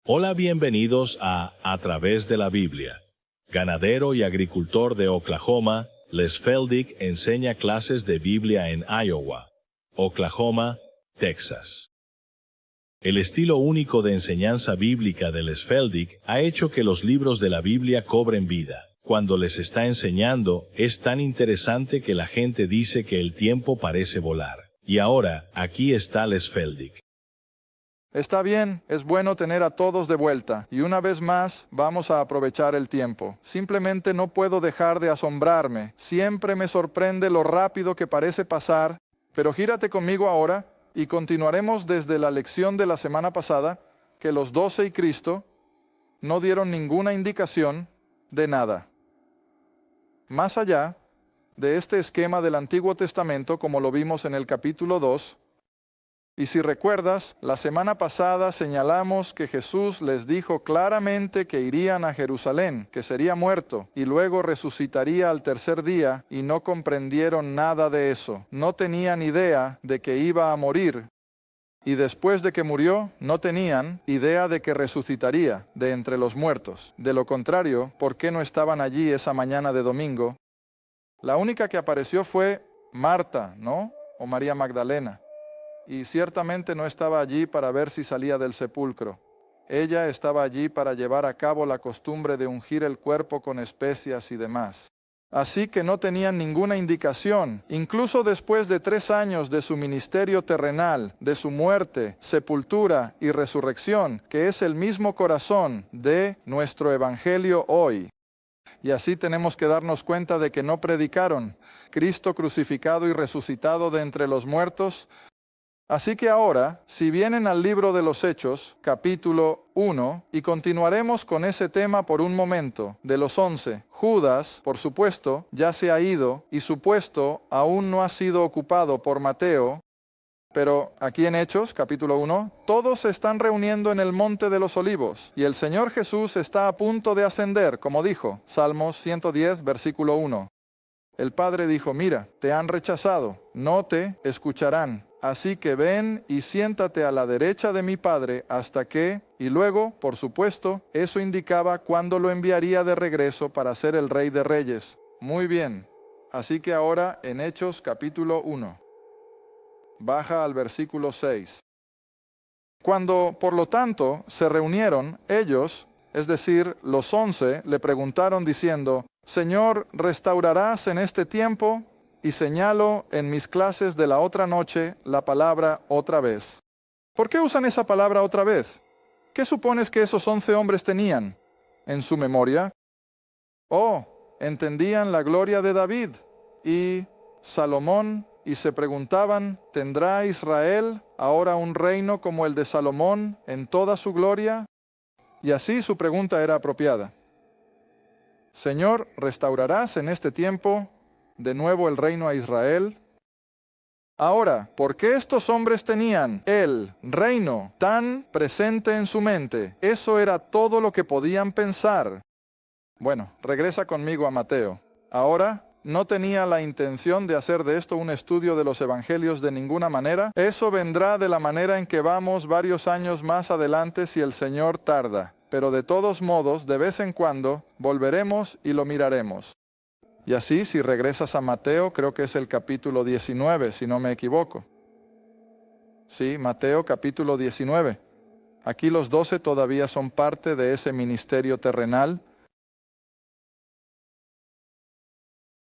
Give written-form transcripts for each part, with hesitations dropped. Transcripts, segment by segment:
Hola, bienvenidos a través de la Biblia. Ganadero y agricultor de Oklahoma, Les Feldick enseña clases de Biblia en Iowa, Oklahoma, Texas. El estilo único de enseñanza bíblica de Les Feldick ha hecho que los libros de la Biblia cobren vida. Cuando les está enseñando, es tan interesante que la gente dice que el tiempo parece volar. Y ahora, aquí está Les Feldick. Está bien, es bueno tener a todos de vuelta, y una vez más vamos a aprovechar el tiempo. Simplemente no puedo dejar de asombrarme. Siempre me sorprende lo rápido que parece pasar, pero gírate conmigo ahora y continuaremos desde la lección de la semana pasada, que los 12 y Cristo no dieron ninguna indicación de nada. Más allá de este esquema del Antiguo Testamento, como lo vimos en el capítulo 2, y si recuerdas, la semana pasada señalamos que Jesús les dijo claramente que irían a Jerusalén, que sería muerto, y luego resucitaría al tercer día, y no comprendieron nada de eso. No tenían idea de que iba a morir, y después de que murió, no tenían idea de que resucitaría de entre los muertos. De lo contrario, ¿por qué no estaban allí esa mañana de domingo? La única que apareció fue Marta, ¿no? O María Magdalena. Y ciertamente no estaba allí para ver si salía del sepulcro. Ella estaba allí para llevar a cabo la costumbre de ungir el cuerpo con especias y demás. Así que no tenían ninguna indicación, incluso después de 3 años de su ministerio terrenal, de su muerte, sepultura y resurrección, que es el mismo corazón de nuestro evangelio hoy. Y así tenemos que darnos cuenta de que no predicaron Cristo crucificado y resucitado de entre los muertos. Así que ahora, si vienen al libro de los Hechos, capítulo 1, y continuaremos con ese tema por un momento, de los 11. Judas, por supuesto, ya se ha ido, y su puesto aún no ha sido ocupado por Mateo, pero aquí en Hechos, capítulo 1, todos se están reuniendo en el Monte de los Olivos, y el Señor Jesús está a punto de ascender, como dijo, Salmos 110, versículo 1. El Padre dijo, mira, te han rechazado, no te escucharán. Así que ven y siéntate a la derecha de mi Padre hasta que, y luego, por supuesto, eso indicaba cuándo lo enviaría de regreso para ser el Rey de Reyes. Muy bien, así que ahora en Hechos capítulo 1, baja al versículo 6. Cuando, por lo tanto, se reunieron, ellos, es decir, los 11, le preguntaron diciendo, Señor, ¿restaurarás en este tiempo? Y señalo en mis clases de la otra noche la palabra otra vez. ¿Por qué usan esa palabra otra vez? ¿Qué supones que esos 11 hombres tenían en su memoria? Oh, entendían la gloria de David y Salomón y se preguntaban, ¿tendrá Israel ahora un reino como el de Salomón en toda su gloria? Y así su pregunta era apropiada. Señor, ¿restaurarás en este tiempo de nuevo el reino a Israel? Ahora, ¿por qué estos hombres tenían el reino tan presente en su mente? Eso era todo lo que podían pensar. Bueno, regresa conmigo a Mateo. Ahora, no tenía la intención de hacer de esto un estudio de los evangelios de ninguna manera. Eso vendrá de la manera en que vamos varios años más adelante si el Señor tarda. Pero de todos modos, de vez en cuando, volveremos y lo miraremos. Y así, si regresas a Mateo, creo que es el capítulo 19, si no me equivoco. Sí, Mateo capítulo 19. Aquí los 12 todavía son parte de ese ministerio terrenal.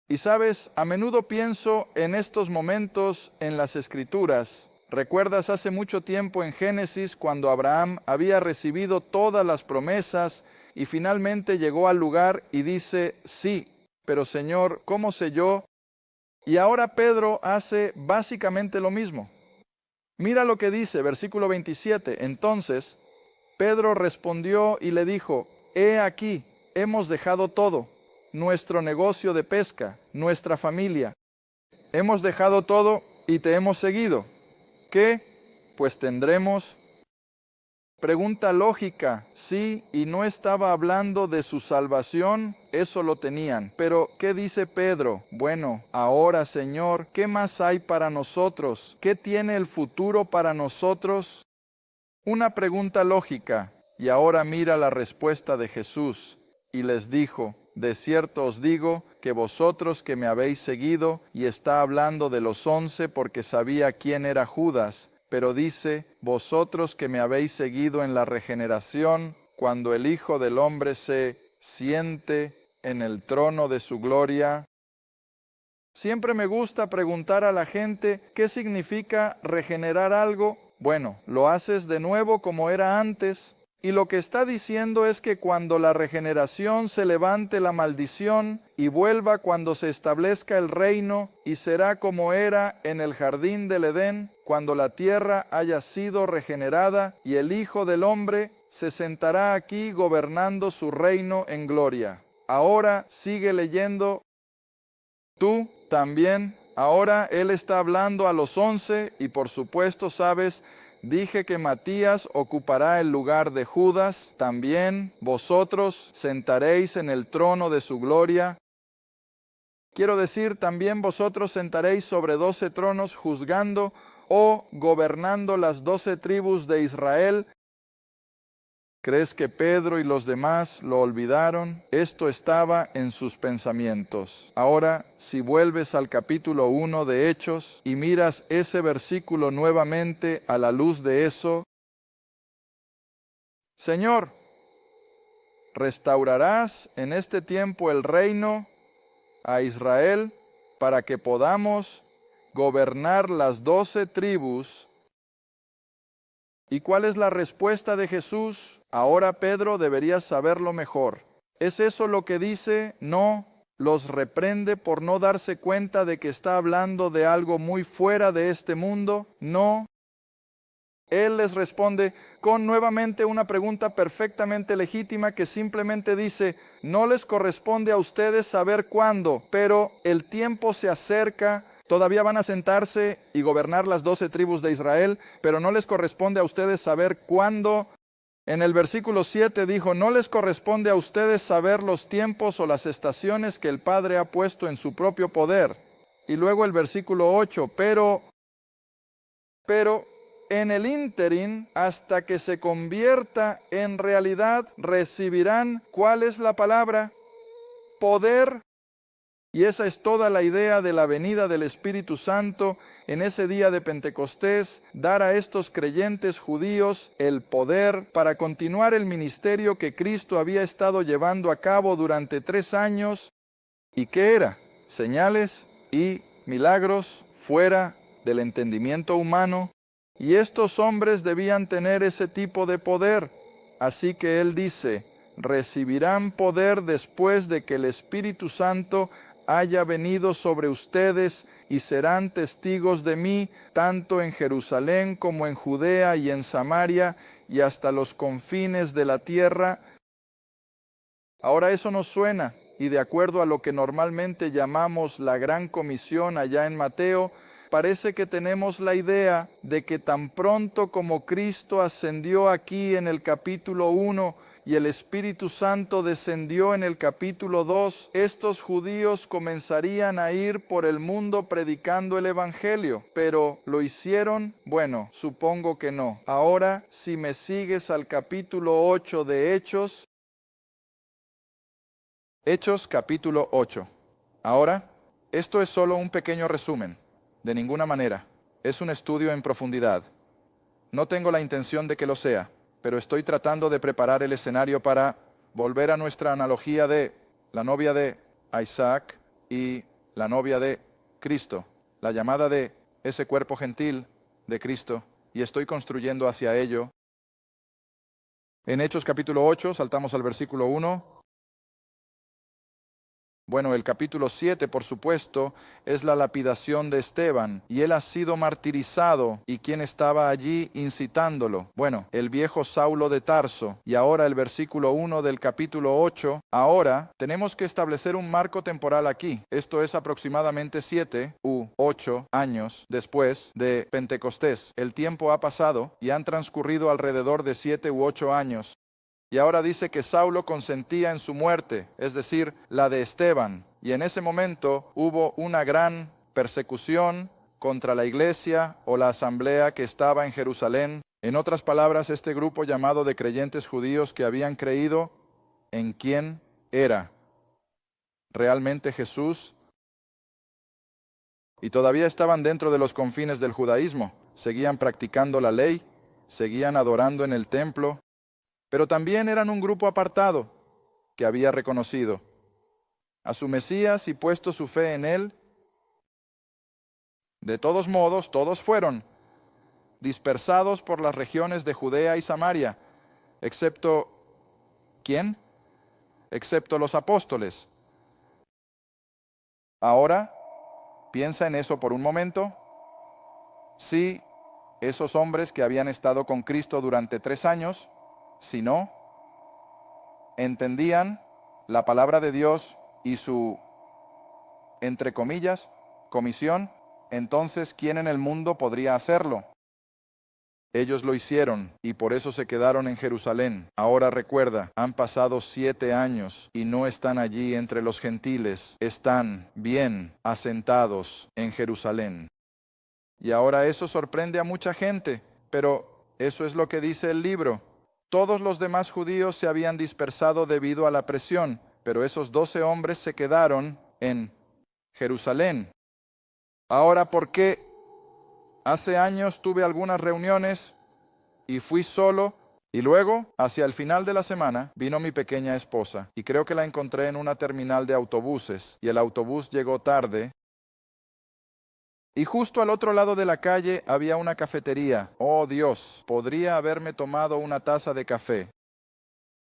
Y sabes, a menudo pienso en estos momentos en las Escrituras. ¿Recuerdas hace mucho tiempo en Génesis cuando Abraham había recibido todas las promesas y finalmente llegó al lugar y dice, sí, pero Señor, ¿cómo sé yo? Y ahora Pedro hace básicamente lo mismo. Mira lo que dice, versículo 27. Entonces, Pedro respondió y le dijo, he aquí, hemos dejado todo, nuestro negocio de pesca, nuestra familia. Hemos dejado todo y te hemos seguido. ¿Qué? Pues tendremos. Pregunta lógica, sí, y no estaba hablando de su salvación, eso lo tenían. Pero, ¿qué dice Pedro? Bueno, ahora, Señor, ¿qué más hay para nosotros? ¿Qué tiene el futuro para nosotros? Una pregunta lógica. Y ahora mira la respuesta de Jesús. Y les dijo, de cierto os digo que vosotros que me habéis seguido, y está hablando de los 11 porque sabía quién era Judas, pero dice, vosotros que me habéis seguido en la regeneración, cuando el Hijo del Hombre se siente en el trono de su gloria. Siempre me gusta preguntar a la gente, ¿qué significa regenerar algo? Bueno, lo haces de nuevo como era antes. Y lo que está diciendo es que cuando la regeneración se levante la maldición y vuelva cuando se establezca el reino y será como era en el jardín del Edén, cuando la tierra haya sido regenerada y el Hijo del Hombre se sentará aquí gobernando su reino en gloria. Ahora sigue leyendo tú también. Ahora él está hablando a los 11 y por supuesto sabes, dije que Matías ocupará el lugar de Judas. También vosotros sentaréis en el trono de su gloria. Quiero decir, también vosotros sentaréis sobre 12 tronos juzgando o gobernando las 12 tribus de Israel. ¿Crees que Pedro y los demás lo olvidaron? Esto estaba en sus pensamientos. Ahora, si vuelves al capítulo 1 de Hechos y miras ese versículo nuevamente a la luz de eso, Señor, ¿restaurarás en este tiempo el reino a Israel para que podamos gobernar las 12 tribus? ¿Y cuál es la respuesta de Jesús? Ahora, Pedro, deberías saberlo mejor. ¿Es eso lo que dice? No, los reprende por no darse cuenta de que está hablando de algo muy fuera de este mundo. No. Él les responde con nuevamente una pregunta perfectamente legítima que simplemente dice, no les corresponde a ustedes saber cuándo, pero el tiempo se acerca. Todavía van a sentarse y gobernar las 12 tribus de Israel, pero no les corresponde a ustedes saber cuándo. En el versículo 7 dijo, no les corresponde a ustedes saber los tiempos o las estaciones que el Padre ha puesto en su propio poder. Y luego el versículo 8, pero en el ínterin, hasta que se convierta en realidad, recibirán, ¿cuál es la palabra? Poder. Y esa es toda la idea de la venida del Espíritu Santo en ese día de Pentecostés, dar a estos creyentes judíos el poder para continuar el ministerio que Cristo había estado llevando a cabo durante 3 años. ¿Y qué era? Señales y milagros fuera del entendimiento humano. Y estos hombres debían tener ese tipo de poder. Así que él dice, recibirán poder después de que el Espíritu Santo haya venido sobre ustedes y serán testigos de mí, tanto en Jerusalén como en Judea y en Samaria y hasta los confines de la tierra. Ahora eso nos suena, y de acuerdo a lo que normalmente llamamos la Gran Comisión allá en Mateo, parece que tenemos la idea de que tan pronto como Cristo ascendió aquí en el capítulo 1, y el Espíritu Santo descendió en el capítulo 2, estos judíos comenzarían a ir por el mundo predicando el Evangelio. ¿Pero lo hicieron? Bueno, supongo que no. Ahora, si me sigues al capítulo 8 de Hechos. Hechos capítulo 8. Ahora, esto es solo un pequeño resumen. De ninguna manera. Es un estudio en profundidad. No tengo la intención de que lo sea, pero estoy tratando de preparar el escenario para volver a nuestra analogía de la novia de Isaac y la novia de Cristo, la llamada de ese cuerpo gentil de Cristo, y estoy construyendo hacia ello. En Hechos capítulo 8, saltamos al versículo 1. Bueno, el capítulo 7, por supuesto, es la lapidación de Esteban, y él ha sido martirizado, ¿y quién estaba allí incitándolo? Bueno, el viejo Saulo de Tarso. Y ahora el versículo 1 del capítulo 8, ahora tenemos que establecer un marco temporal aquí. Esto es aproximadamente 7 u 8 años después de Pentecostés. El tiempo ha pasado y han transcurrido alrededor de 7 u 8 años. Y ahora dice que Saulo consentía en su muerte, es decir, la de Esteban. Y en ese momento hubo una gran persecución contra la iglesia o la asamblea que estaba en Jerusalén. En otras palabras, este grupo llamado de creyentes judíos que habían creído en quién era realmente Jesús y todavía estaban dentro de los confines del judaísmo, seguían practicando la ley, seguían adorando en el templo, pero también eran un grupo apartado que había reconocido a su Mesías y puesto su fe en él. De todos modos, todos fueron dispersados por las regiones de Judea y Samaria, excepto ¿quién? Excepto los apóstoles. Ahora, piensa en eso por un momento. Si esos hombres que habían estado con Cristo durante 3 años, si no, entendían la palabra de Dios y su, entre comillas, comisión, entonces, ¿quién en el mundo podría hacerlo? Ellos lo hicieron y por eso se quedaron en Jerusalén. Ahora recuerda, han pasado 7 años y no están allí entre los gentiles, están bien asentados en Jerusalén. Y ahora eso sorprende a mucha gente, pero eso es lo que dice el libro. Todos los demás judíos se habían dispersado debido a la presión, pero esos 12 hombres se quedaron en Jerusalén. Ahora, ¿por qué? Hace años tuve algunas reuniones y fui solo, y luego, hacia el final de la semana, vino mi pequeña esposa, y creo que la encontré en una terminal de autobuses, y el autobús llegó tarde, y justo al otro lado de la calle había una cafetería. Oh Dios, podría haberme tomado una taza de café.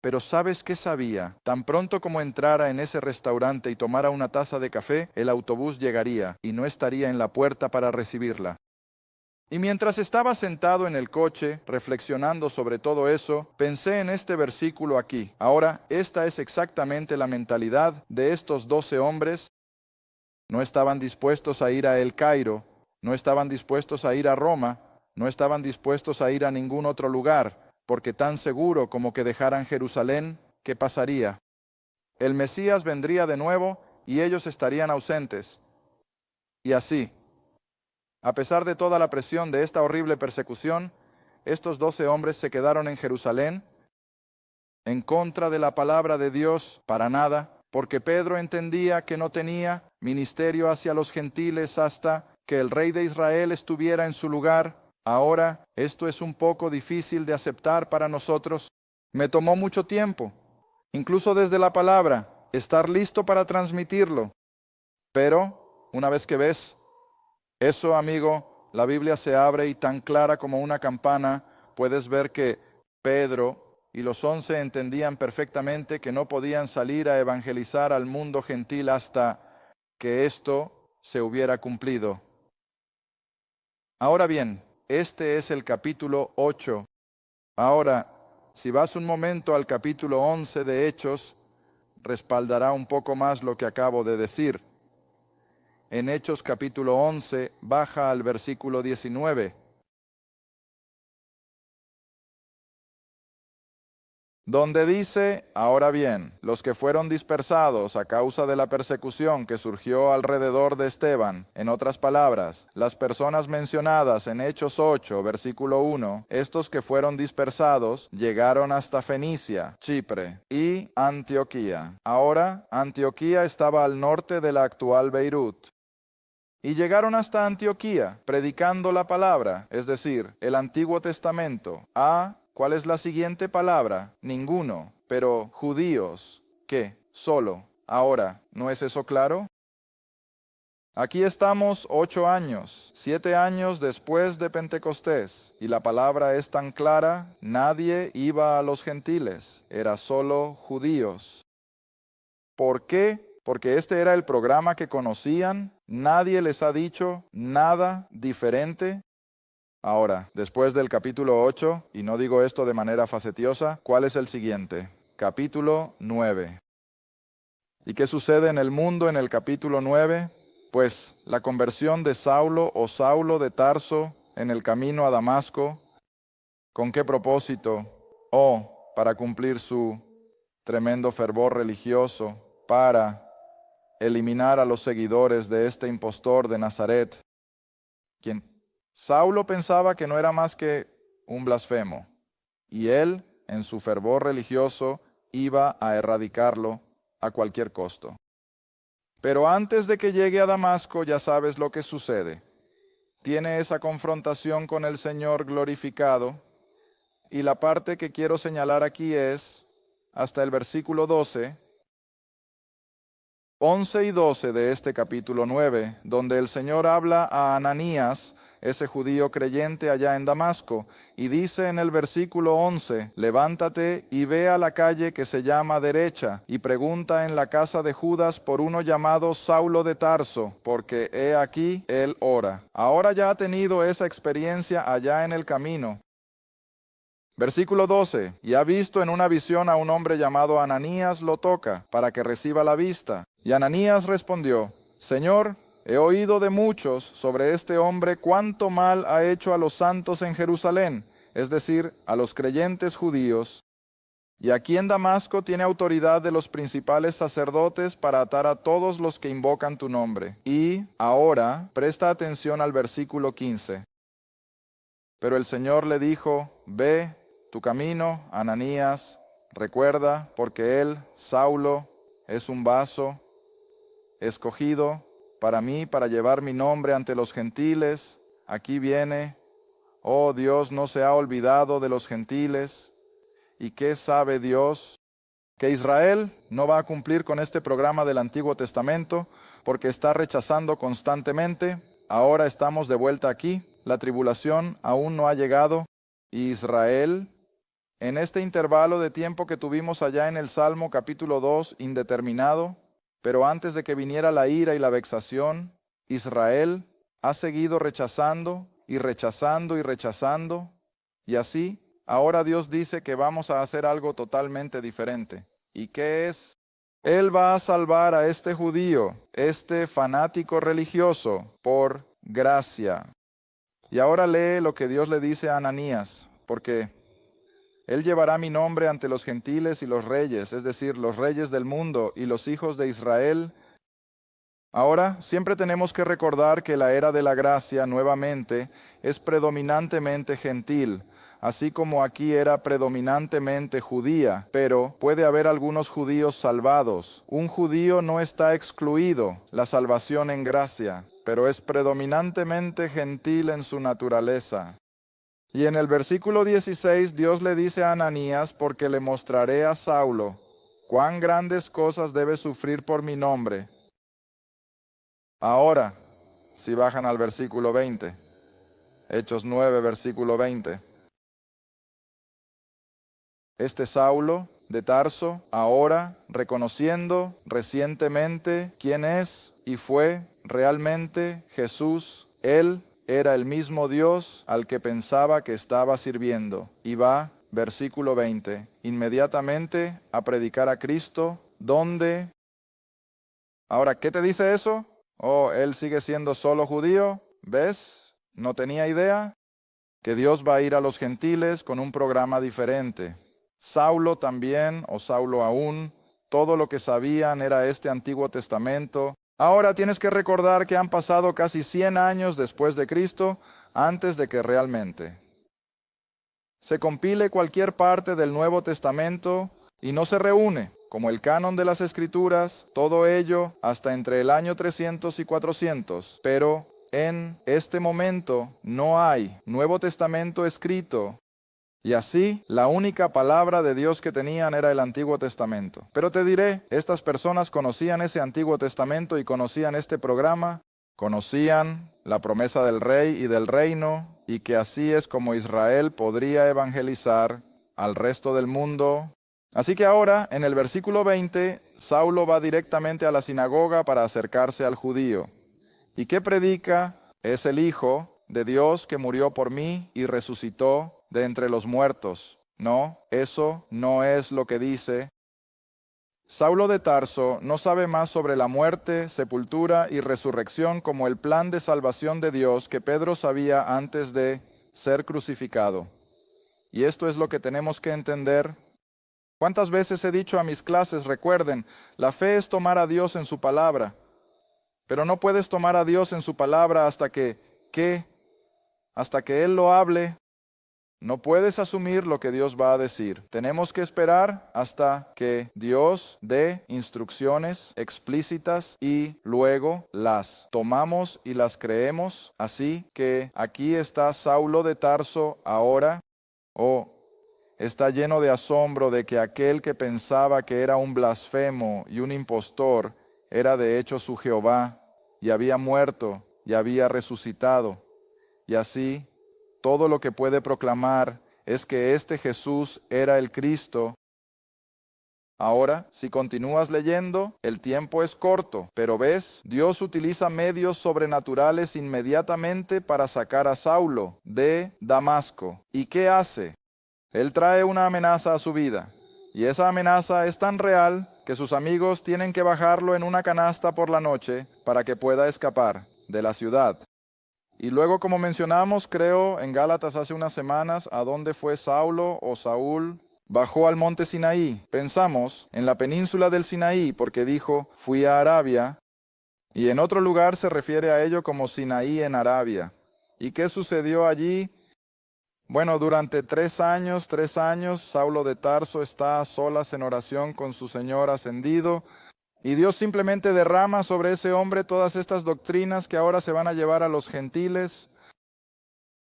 Pero ¿sabes qué sabía? Tan pronto como entrara en ese restaurante y tomara una taza de café, el autobús llegaría, y no estaría en la puerta para recibirla. Y mientras estaba sentado en el coche, reflexionando sobre todo eso, pensé en este versículo aquí. Ahora, esta es exactamente la mentalidad de estos 12 hombres. No estaban dispuestos a ir a El Cairo, no estaban dispuestos a ir a Roma, no estaban dispuestos a ir a ningún otro lugar, porque tan seguro como que dejaran Jerusalén, ¿qué pasaría? El Mesías vendría de nuevo y ellos estarían ausentes. Y así, a pesar de toda la presión de esta horrible persecución, estos 12 hombres se quedaron en Jerusalén, en contra de la palabra de Dios para nada, porque Pedro entendía que no tenía ministerio hacia los gentiles hasta que el rey de Israel estuviera en su lugar. Ahora, esto es un poco difícil de aceptar para nosotros. Me tomó mucho tiempo, incluso desde la palabra, estar listo para transmitirlo. Pero, una vez que ves eso, amigo, la Biblia se abre y tan clara como una campana, puedes ver que Pedro y los 11 entendían perfectamente que no podían salir a evangelizar al mundo gentil hasta que esto se hubiera cumplido. Ahora bien, este es el capítulo 8. Ahora, si vas un momento al capítulo 11 de Hechos, respaldará un poco más lo que acabo de decir. En Hechos capítulo 11, baja al versículo 19, donde dice: ahora bien, los que fueron dispersados a causa de la persecución que surgió alrededor de Esteban, en otras palabras, las personas mencionadas en Hechos 8, versículo 1, estos que fueron dispersados llegaron hasta Fenicia, Chipre y Antioquía. Ahora, Antioquía estaba al norte de la actual Beirut. Y llegaron hasta Antioquía, predicando la palabra, es decir, el Antiguo Testamento. ¿Cuál es la siguiente palabra? Ninguno, pero judíos. ¿Qué? Solo. Ahora, ¿no es eso claro? Aquí estamos 8 años, 7 años después de Pentecostés, y la palabra es tan clara: nadie iba a los gentiles, era solo judíos. ¿Por qué? Porque este era el programa que conocían, nadie les ha dicho nada diferente. Ahora, después del capítulo 8, y no digo esto de manera facetiosa, ¿cuál es el siguiente? Capítulo 9. ¿Y qué sucede en el mundo en el capítulo 9? Pues la conversión de Saulo o Saulo de Tarso en el camino a Damasco. ¿Con qué propósito? Para cumplir su tremendo fervor religioso, para eliminar a los seguidores de este impostor de Nazaret, quien Saulo pensaba que no era más que un blasfemo. Y él, en su fervor religioso, iba a erradicarlo a cualquier costo. Pero antes de que llegue a Damasco, ya sabes lo que sucede. Tiene esa confrontación con el Señor glorificado, y la parte que quiero señalar aquí es hasta el versículo 12, 11 y 12 de este capítulo 9, donde el Señor habla a Ananías, ese judío creyente allá en Damasco, y dice en el versículo 11, levántate y ve a la calle que se llama Derecha, y pregunta en la casa de Judas por uno llamado Saulo de Tarso, porque he aquí él ora. Ahora ya ha tenido esa experiencia allá en el camino. Versículo 12, y ha visto en una visión a un hombre llamado Ananías, lo toca, para que reciba la vista. Y Ananías respondió, Señor, he oído de muchos sobre este hombre cuánto mal ha hecho a los santos en Jerusalén, es decir, a los creyentes judíos. Y aquí en Damasco tiene autoridad de los principales sacerdotes para atar a todos los que invocan tu nombre. Y ahora, presta atención al versículo 15. Pero el Señor le dijo, ve tu camino, Ananías, recuerda, porque él, Saulo, es un vaso escogido para mí, para llevar mi nombre ante los gentiles. Aquí viene, oh Dios, no se ha olvidado de los gentiles. ¿Y qué sabe Dios? Que Israel no va a cumplir con este programa del Antiguo Testamento porque está rechazando constantemente. Ahora estamos de vuelta aquí. La tribulación aún no ha llegado. Israel, en este intervalo de tiempo que tuvimos allá en el Salmo capítulo 2, indeterminado, pero antes de que viniera la ira y la vexación, Israel ha seguido rechazando y rechazando y rechazando. Y así, ahora Dios dice que vamos a hacer algo totalmente diferente. ¿Y qué es? Él va a salvar a este judío, este fanático religioso, por gracia. Y ahora lee lo que Dios le dice a Ananías, porque él llevará mi nombre ante los gentiles y los reyes, es decir, los reyes del mundo y los hijos de Israel. Ahora, siempre tenemos que recordar que la era de la gracia, nuevamente, es predominantemente gentil, así como aquí era predominantemente judía, pero puede haber algunos judíos salvados. Un judío no está excluido, la salvación en gracia, pero es predominantemente gentil en su naturaleza. Y en el versículo 16 Dios le dice a Ananías, porque le mostraré a Saulo cuán grandes cosas debe sufrir por mi nombre. Ahora, si bajan al versículo 20, Hechos 9, versículo 20. Este Saulo de Tarso, ahora reconociendo recientemente quién es y fue realmente Jesús, él era el mismo Dios al que pensaba que estaba sirviendo. Y va, versículo 20, inmediatamente a predicar a Cristo, donde... Ahora, ¿qué te dice eso? Oh, él sigue siendo solo judío, ¿ves? No tenía idea que Dios va a ir a los gentiles con un programa diferente. Saulo también, o Saulo aún, todo lo que sabían era este Antiguo Testamento. Ahora tienes que recordar que han pasado casi 100 años después de Cristo, antes de que realmente se compile cualquier parte del Nuevo Testamento y no se reúne, como el canon de las Escrituras, todo ello hasta entre el año 300 y 400. Pero en este momento no hay Nuevo Testamento escrito. Y así, la única palabra de Dios que tenían era el Antiguo Testamento. Pero te diré, estas personas conocían ese Antiguo Testamento y conocían este programa, conocían la promesa del rey y del reino, y que así es como Israel podría evangelizar al resto del mundo. Así que ahora, en el versículo 20, Saulo va directamente a la sinagoga para acercarse al judío. ¿Y qué predica? Es el Hijo de Dios que murió por mí y resucitó de entre los muertos. No, eso no es lo que dice. Saulo de Tarso no sabe más sobre la muerte, sepultura y resurrección como el plan de salvación de Dios que Pedro sabía antes de ser crucificado. Y esto es lo que tenemos que entender. ¿Cuántas veces he dicho a mis clases, recuerden, la fe es tomar a Dios en su palabra, pero no puedes tomar a Dios en su palabra hasta que, ¿qué? Hasta que Él lo hable. No puedes asumir lo que Dios va a decir. Tenemos que esperar hasta que Dios dé instrucciones explícitas y luego las tomamos y las creemos. Así que aquí está Saulo de Tarso ahora, está lleno de asombro de que aquel que pensaba que era un blasfemo y un impostor era de hecho su Jehová, y había muerto y había resucitado. Y así, todo lo que puede proclamar es que este Jesús era el Cristo. Ahora, si continúas leyendo, el tiempo es corto, pero ves, Dios utiliza medios sobrenaturales inmediatamente para sacar a Saulo de Damasco. ¿Y qué hace? Él trae una amenaza a su vida, y esa amenaza es tan real que sus amigos tienen que bajarlo en una canasta por la noche para que pueda escapar de la ciudad. Y luego, como mencionamos, creo, en Gálatas hace unas semanas, ¿a dónde fue Saulo o Saúl? Bajó al monte Sinaí. Pensamos en la península del Sinaí porque dijo, fui a Arabia, y en otro lugar se refiere a ello como Sinaí en Arabia. ¿Y qué sucedió allí? Bueno, durante 3 años, Saulo de Tarso está a solas en oración con su Señor ascendido, y Dios simplemente derrama sobre ese hombre todas estas doctrinas que ahora se van a llevar a los gentiles,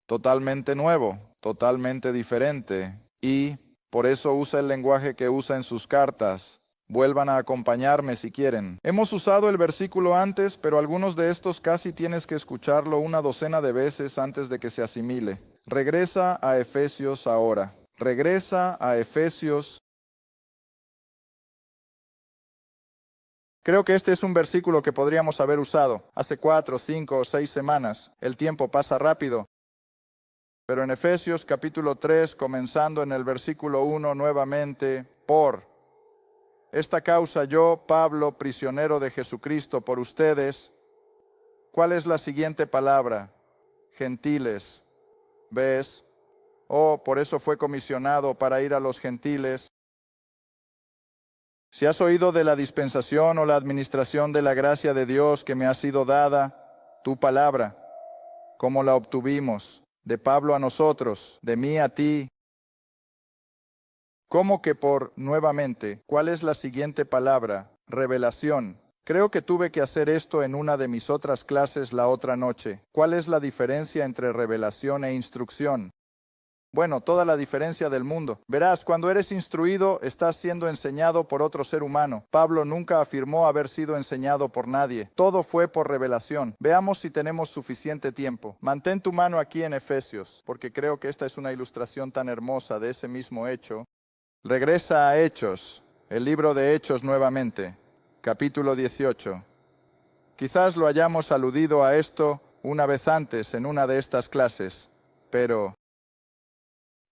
totalmente nuevo, totalmente diferente, y por eso usa el lenguaje que usa en sus cartas. Vuelvan a acompañarme si quieren. Hemos usado el versículo antes, pero algunos de estos casi tienes que escucharlo una docena de veces antes de que se asimile. Regresa a Efesios ahora. Regresa a Efesios. Creo que este es un versículo que podríamos haber usado hace 4, 5 o 6 semanas. El tiempo pasa rápido. Pero en Efesios capítulo 3, comenzando en el versículo 1 nuevamente, por esta causa yo, Pablo, prisionero de Jesucristo por ustedes. ¿Cuál es la siguiente palabra? Gentiles. ¿Ves? Por eso fue comisionado para ir a los gentiles. Si has oído de la dispensación o la administración de la gracia de Dios que me ha sido dada, tu palabra, ¿cómo la obtuvimos? De Pablo a nosotros, de mí a ti. ¿Cómo que por nuevamente? ¿Cuál es la siguiente palabra? Revelación. Creo que tuve que hacer esto en una de mis otras clases la otra noche. ¿Cuál es la diferencia entre revelación e instrucción? Bueno, toda la diferencia del mundo. Verás, cuando eres instruido, estás siendo enseñado por otro ser humano. Pablo nunca afirmó haber sido enseñado por nadie. Todo fue por revelación. Veamos si tenemos suficiente tiempo. Mantén tu mano aquí en Efesios, porque creo que esta es una ilustración tan hermosa de ese mismo hecho. Regresa a Hechos, el libro de Hechos nuevamente, capítulo 18. Quizás lo hayamos aludido a esto una vez antes en una de estas clases, pero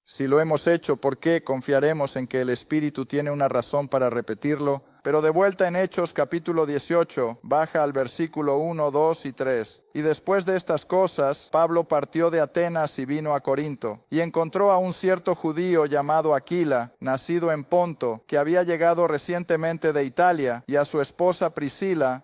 si lo hemos hecho, ¿por qué confiaremos en que el Espíritu tiene una razón para repetirlo? Pero de vuelta en Hechos capítulo 18, baja al versículo 1, 2 y 3. Y después de estas cosas, Pablo partió de Atenas y vino a Corinto, y encontró a un cierto judío llamado Aquila, nacido en Ponto, que había llegado recientemente de Italia, y a su esposa Priscila.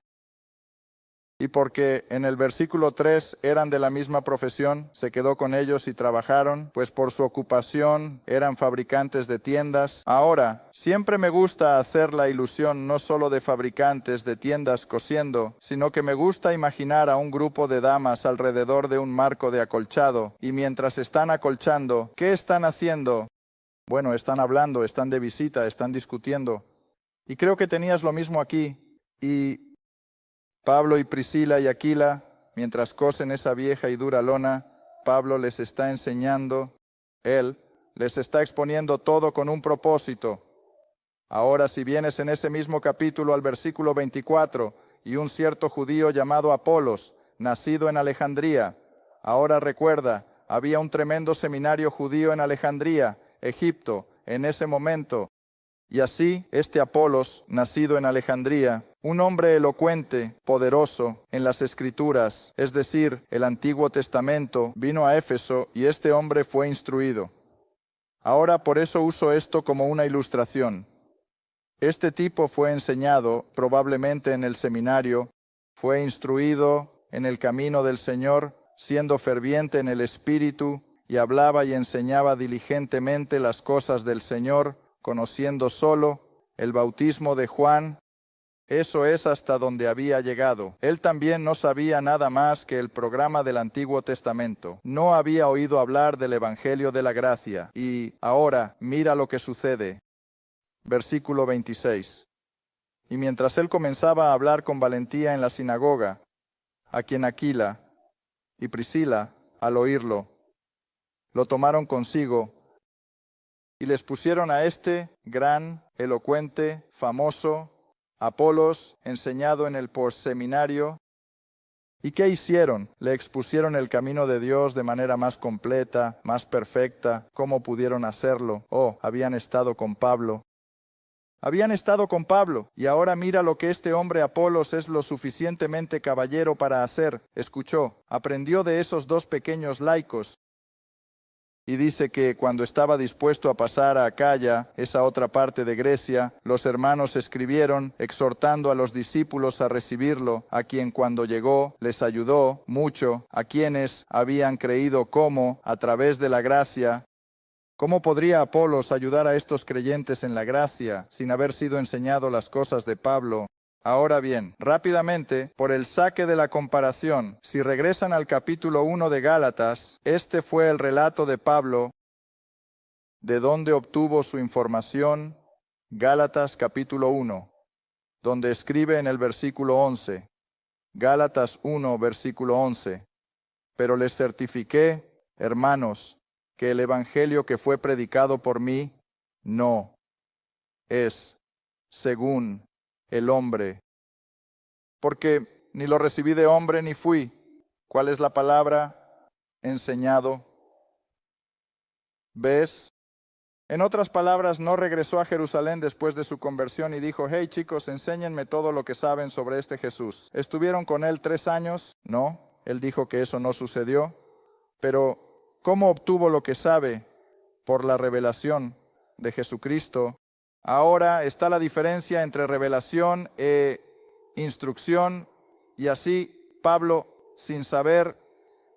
Y porque en el versículo 3 eran de la misma profesión, se quedó con ellos y trabajaron, pues por su ocupación eran fabricantes de tiendas. Ahora, siempre me gusta hacer la ilusión no solo de fabricantes de tiendas cosiendo, sino que me gusta imaginar a un grupo de damas alrededor de un marco de acolchado, y mientras están acolchando, ¿qué están haciendo? Bueno, están hablando, están de visita, están discutiendo. Y creo que tenías lo mismo aquí. Y Pablo y Priscila y Aquila, mientras cosen esa vieja y dura lona, Pablo les está enseñando, él les está exponiendo todo con un propósito. Ahora, si vienes en ese mismo capítulo al versículo 24, y un cierto judío llamado Apolos, nacido en Alejandría. Ahora recuerda, había un tremendo seminario judío en Alejandría, Egipto, en ese momento. Y así, este Apolos, nacido en Alejandría, un hombre elocuente, poderoso en las Escrituras, es decir, el Antiguo Testamento, vino a Éfeso y este hombre fue instruido. Ahora por eso uso esto como una ilustración. Este tipo fue enseñado, probablemente en el seminario, fue instruido en el camino del Señor, siendo ferviente en el Espíritu, y hablaba y enseñaba diligentemente las cosas del Señor, conociendo solo el bautismo de Juan. Eso es hasta donde había llegado. Él también no sabía nada más que el programa del Antiguo Testamento. No había oído hablar del Evangelio de la Gracia. Y ahora, mira lo que sucede. Versículo 26. Y mientras él comenzaba a hablar con valentía en la sinagoga, a quien Aquila y Priscila, al oírlo, lo tomaron consigo y les pusieron a este gran, elocuente, famoso, Apolos, enseñado en el postseminario. ¿Y qué hicieron? Le expusieron el camino de Dios de manera más completa, más perfecta. ¿Cómo pudieron hacerlo? Oh, habían estado con Pablo. Habían estado con Pablo, y ahora mira lo que este hombre Apolos es lo suficientemente caballero para hacer. Escuchó, aprendió de esos dos pequeños laicos. Y dice que cuando estaba dispuesto a pasar a Acaya, esa otra parte de Grecia, los hermanos escribieron exhortando a los discípulos a recibirlo, a quien cuando llegó les ayudó mucho, a quienes habían creído cómo, a través de la gracia. ¿Cómo podría Apolos ayudar a estos creyentes en la gracia sin haber sido enseñado las cosas de Pablo? Ahora bien, rápidamente, por el saque de la comparación, si regresan al capítulo 1 de Gálatas, este fue el relato de Pablo, de dónde obtuvo su información, Gálatas capítulo 1, donde escribe en el versículo 11, Gálatas 1, versículo 11, pero les certifiqué, hermanos, que el evangelio que fue predicado por mí no es según el hombre, porque ni lo recibí de hombre ni fui. ¿Cuál es la palabra? Enseñado. ¿Ves? En otras palabras, no regresó a Jerusalén después de su conversión y dijo, hey chicos, enséñenme todo lo que saben sobre este Jesús. ¿Estuvieron con él 3 años? No, él dijo que eso no sucedió. Pero, ¿cómo obtuvo lo que sabe? Por la revelación de Jesucristo. Ahora está la diferencia entre revelación e instrucción, y así Pablo, sin saber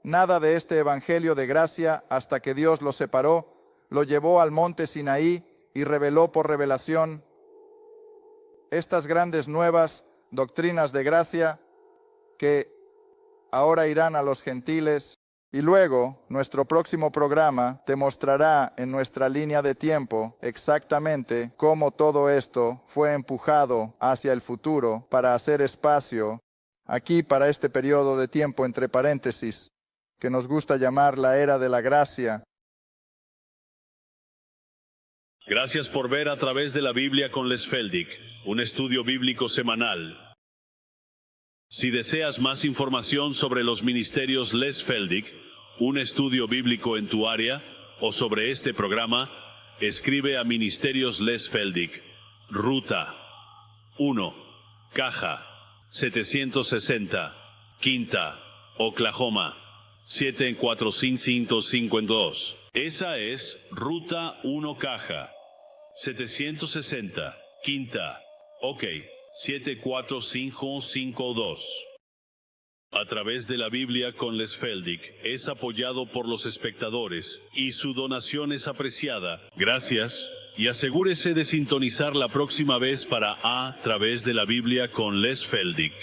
nada de este evangelio de gracia hasta que Dios lo separó, lo llevó al monte Sinaí y reveló por revelación estas grandes nuevas doctrinas de gracia que ahora irán a los gentiles. Y luego, nuestro próximo programa te mostrará en nuestra línea de tiempo exactamente cómo todo esto fue empujado hacia el futuro para hacer espacio aquí para este periodo de tiempo entre paréntesis, que nos gusta llamar la era de la gracia. Gracias por ver A Través de la Biblia con Les Feldick, un estudio bíblico semanal. Si deseas más información sobre los ministerios Les Feldick, un estudio bíblico en tu área, o sobre este programa, escribe a Ministerios Les Feldick, Ruta 1, Caja 760, Quinta, Oklahoma 74552. Esa es Ruta 1, Caja 760, Quinta, OK 74552. A Través de la Biblia con Les Feldick es apoyado por los espectadores y su donación es apreciada. Gracias, y asegúrese de sintonizar la próxima vez para A Través de la Biblia con Les Feldick.